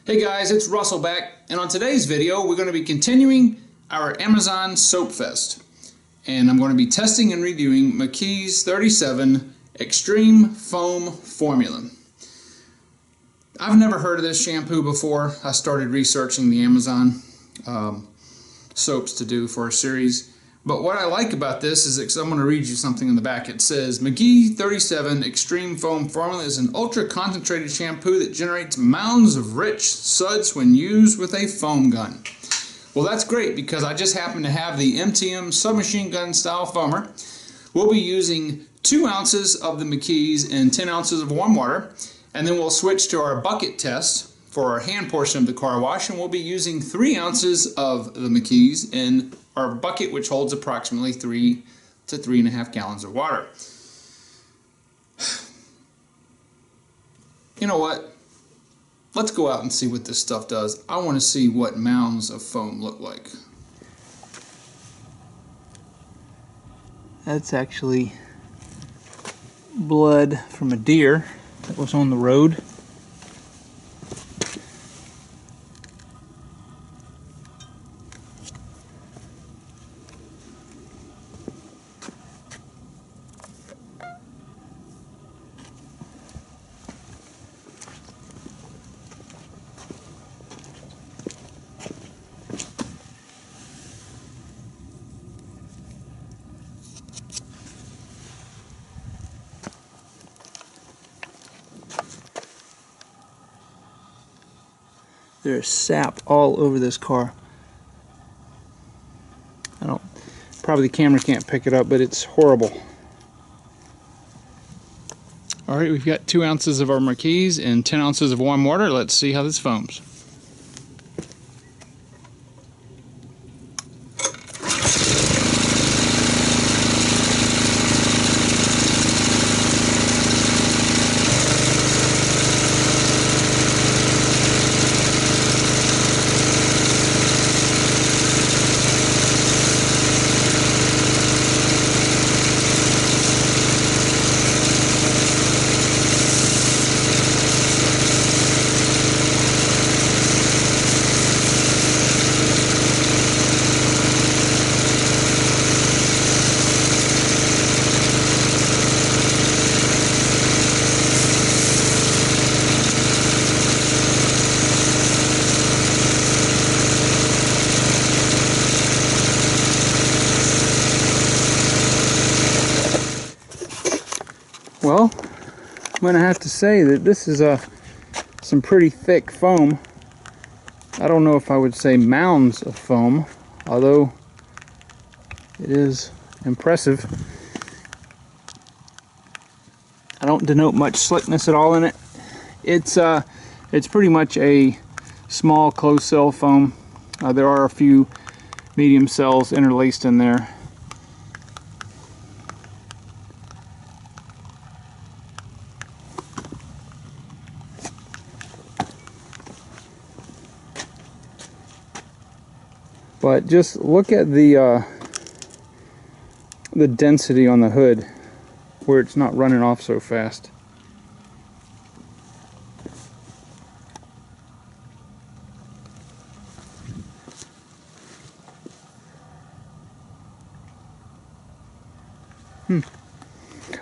Hey guys, it's Russell back, and on today's video we're going to be continuing our Amazon Soap Fest, and I'm going to be testing and reviewing Mckees 37 Extreme Foam Formula. I've never heard of this shampoo before. I started researching the Amazon soaps to do for a series. But what I like about this is I'm going to read you something in the back. It says, Mckees 37 Extreme Foam Formula is an ultra-concentrated shampoo that generates mounds of rich suds when used with a foam gun. Well, that's great because I just happen to have the MTM submachine gun style foamer. We'll be using 2 ounces of the Mckees in 10 ounces of warm water, and then we'll switch to our bucket test for our hand portion of the car wash, and we'll be using 3 ounces of the Mckees in our bucket, which holds approximately 3 to 3.5 gallons of water. You know what? Let's go out and see what this stuff does. I want to see what mounds of foam look like. That's actually blood from a deer that was on the road. There's sap all over this car. Probably the camera can't pick it up, but it's horrible. Alright, we've got 2 ounces of our Mckees and 10 ounces of warm water. Let's see how this foams. Well, I'm going to have to say that this is some pretty thick foam. I don't know if I would say mounds of foam, although it is impressive. I don't denote much slickness at all in it. It's pretty much a small closed cell foam. There are a few medium cells interlaced in there. But just look at the density on the hood, where it's not running off so fast.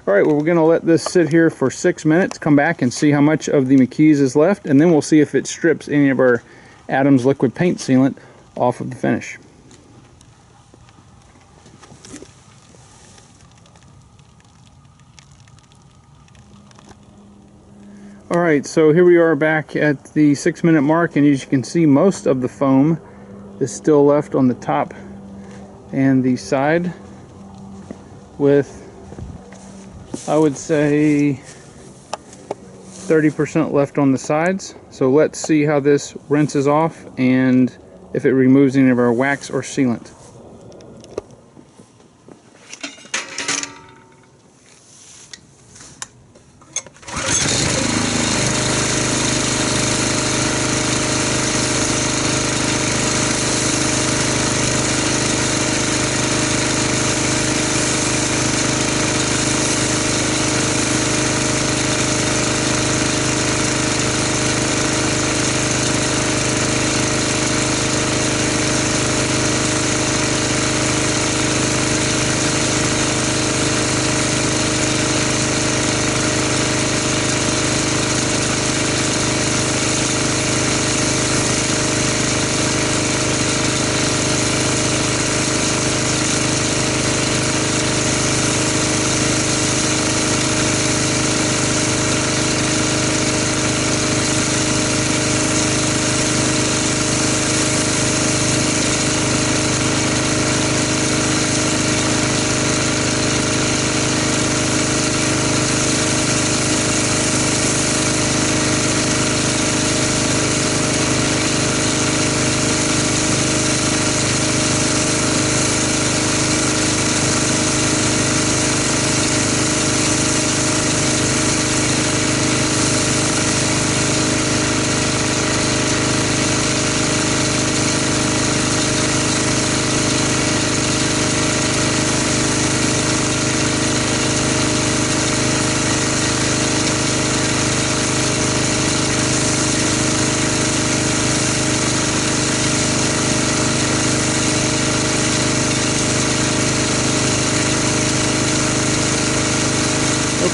Alright, well, we're going to let this sit here for 6 minutes, come back and see how much of the Mckees is left, and then we'll see if it strips any of our Adams liquid paint sealant off of the finish. Alright, so here we are back at the 6-minute mark, and as you can see, most of the foam is still left on the top and the side, with, I would say, 30% left on the sides. So let's see how this rinses off and if it removes any of our wax or sealant.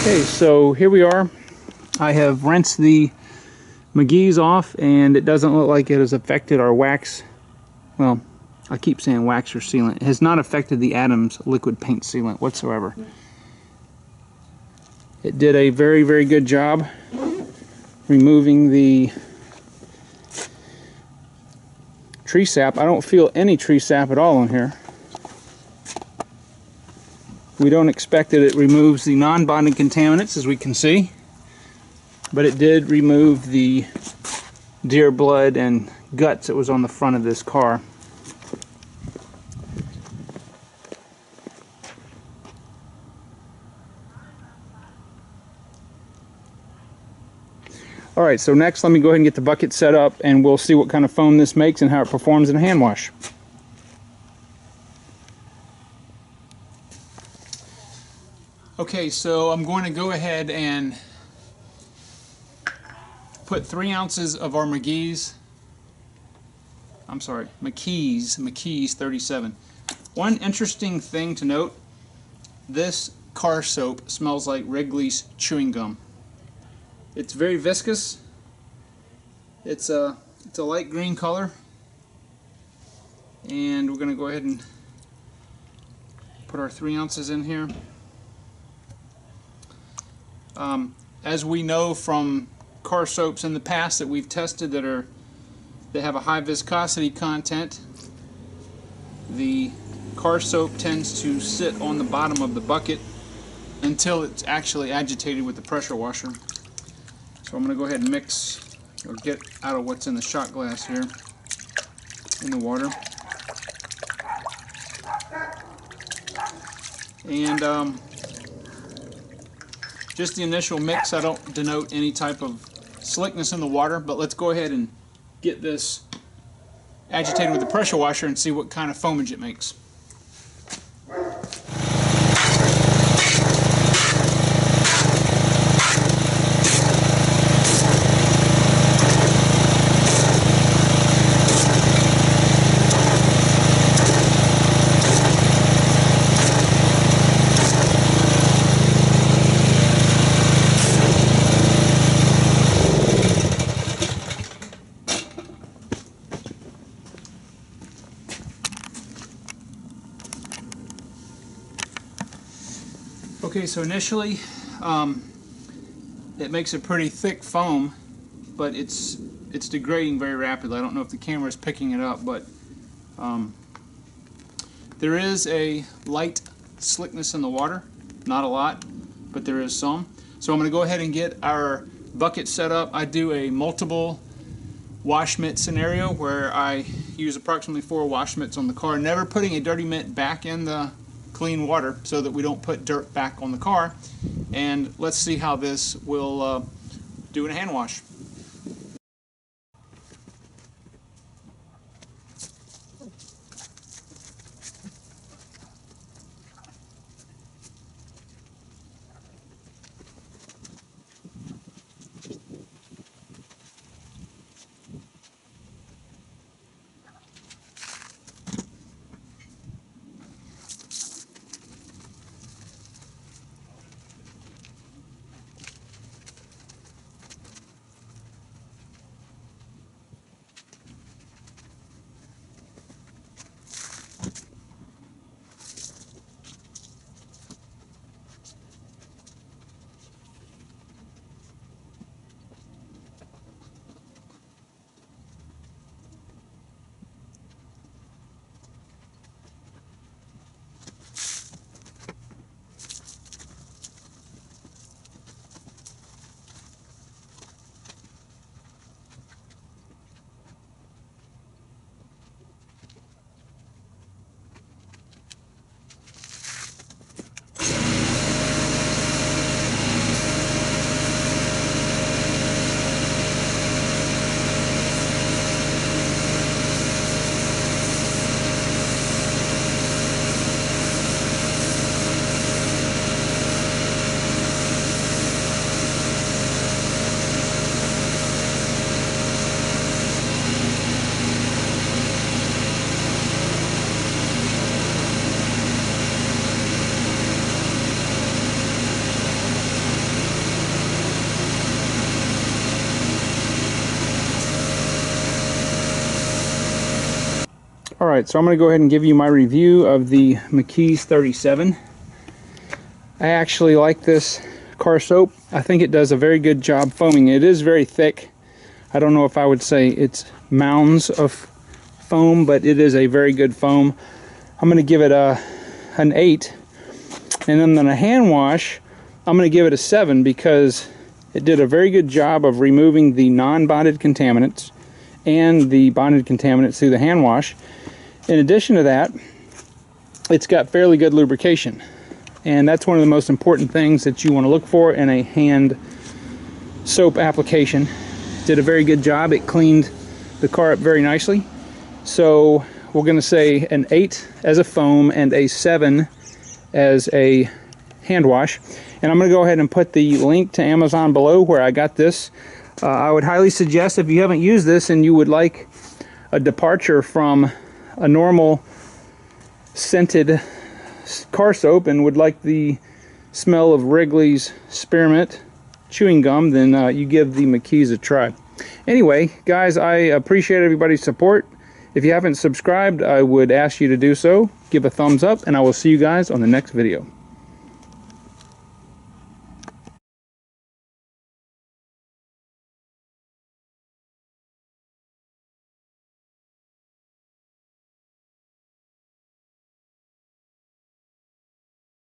Okay, so here we are. I have rinsed the Mckees off, and it doesn't look like it has affected our wax. Well, I keep saying wax or sealant. It has not affected the Adams liquid paint sealant whatsoever. It did a very, very good job removing the tree sap. I don't feel any tree sap at all in here. We don't expect that it removes the non-bonding contaminants, as we can see, but it did remove the deer blood and guts that was on the front of this car. Alright, so next let me go ahead and get the bucket set up, and we'll see what kind of foam this makes and how it performs in a hand wash. Okay, so I'm going to go ahead and put 3 ounces of our Mckees 37. One interesting thing to note, this car soap smells like Wrigley's chewing gum. It's very viscous. It's a light green color, and we're going to go ahead and put our 3 ounces in here. As we know from car soaps in the past that we've tested that have a high viscosity content, the car soap tends to sit on the bottom of the bucket until it's actually agitated with the pressure washer. So I'm going to go ahead and mix, or get out of what's in the shot glass here in the water. And just the initial mix, I don't denote any type of slickness in the water, but let's go ahead and get this agitated with the pressure washer and see what kind of foamage it makes. Okay, so initially it makes a pretty thick foam, but it's degrading very rapidly. I don't know if the camera is picking it up, but there is a light slickness in the water. Not a lot, but there is some. So I'm going to go ahead and get our bucket set up. I do a multiple wash mitt scenario where I use approximately 4 wash mitts on the car, never putting a dirty mitt back in the clean water so that we don't put dirt back on the car. And let's see how this will do in a hand wash. Alright, so I'm going to go ahead and give you my review of the Mckees 37. I actually like this car soap. I think it does a very good job foaming. It is very thick. I don't know if I would say it's mounds of foam, but it is a very good foam. I'm going to give it an 8. And then on a hand wash, I'm going to give it a 7 because it did a very good job of removing the non-bonded contaminants and the bonded contaminants through the hand wash. In addition to that, it's got fairly good lubrication. And that's one of the most important things that you want to look for in a hand soap application. Did a very good job. It cleaned the car up very nicely. So we're going to say an 8 as a foam and a 7 as a hand wash. And I'm going to go ahead and put the link to Amazon below where I got this. I would highly suggest, if you haven't used this and you would like a departure from a normal scented car soap and would like the smell of Wrigley's spearmint chewing gum, then you give the Mckees a try. Anyway, guys, I appreciate everybody's support. If you haven't subscribed, I would ask you to do so. Give a thumbs up, and I will see you guys on the next video.